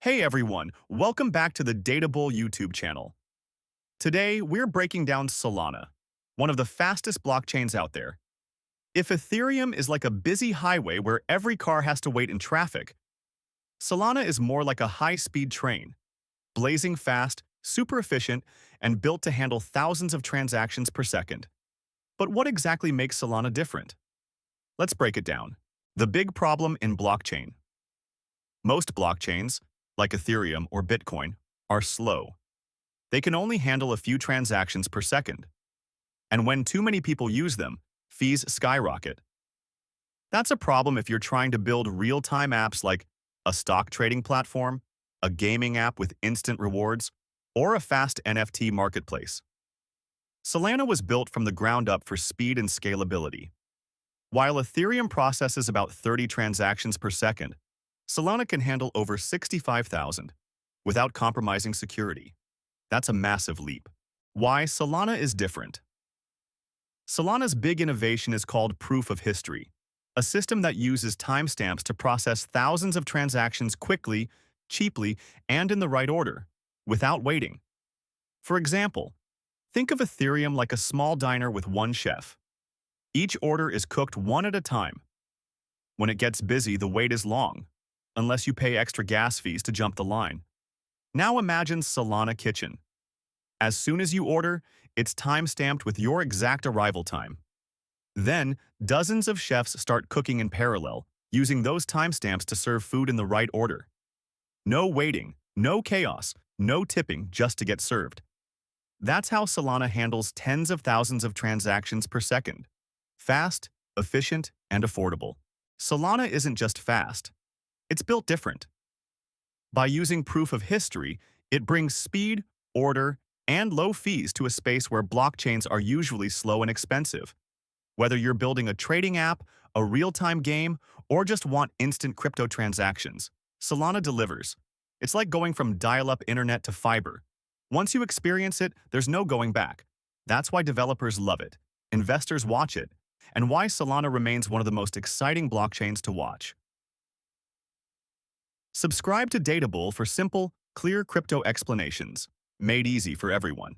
Hey everyone, welcome back to the Databull YouTube channel. Today, we're breaking down Solana, one of the fastest blockchains out there. If Ethereum is like a busy highway where every car has to wait in traffic, Solana is more like a high-speed train, blazing fast, super efficient, and built to handle thousands of transactions per second. But what exactly makes Solana different? Let's break it down. The big problem in blockchain. Most blockchains, like Ethereum or Bitcoin, are slow. They can only handle a few transactions per second. And when too many people use them, fees skyrocket. That's a problem if you're trying to build real-time apps like a stock trading platform, a gaming app with instant rewards, or a fast NFT marketplace. Solana was built from the ground up for speed and scalability. While Ethereum processes about 30 transactions per second, Solana can handle over 65,000 without compromising security. That's a massive leap. Why Solana is different. Solana's big innovation is called proof of history, a system that uses timestamps to process thousands of transactions quickly, cheaply, and in the right order, without waiting. For example, think of Ethereum like a small diner with one chef. Each order is cooked one at a time. When it gets busy, the wait is long, unless you pay extra gas fees to jump the line. Now imagine Solana Kitchen. As soon as you order, it's time-stamped with your exact arrival time. Then, dozens of chefs start cooking in parallel, using those timestamps to serve food in the right order. No waiting, no chaos, no tipping just to get served. That's how Solana handles tens of thousands of transactions per second. Fast, efficient, and affordable. Solana isn't just fast. It's built different. By using proof of history, it brings speed, order, and low fees to a space where blockchains are usually slow and expensive. Whether you're building a trading app, a real-time game, or just want instant crypto transactions, Solana delivers. It's like going from dial-up internet to fiber. Once you experience it, there's no going back. That's why developers love it, investors watch it, and why Solana remains one of the most exciting blockchains to watch. Subscribe to Databull for simple, clear crypto explanations, made easy for everyone.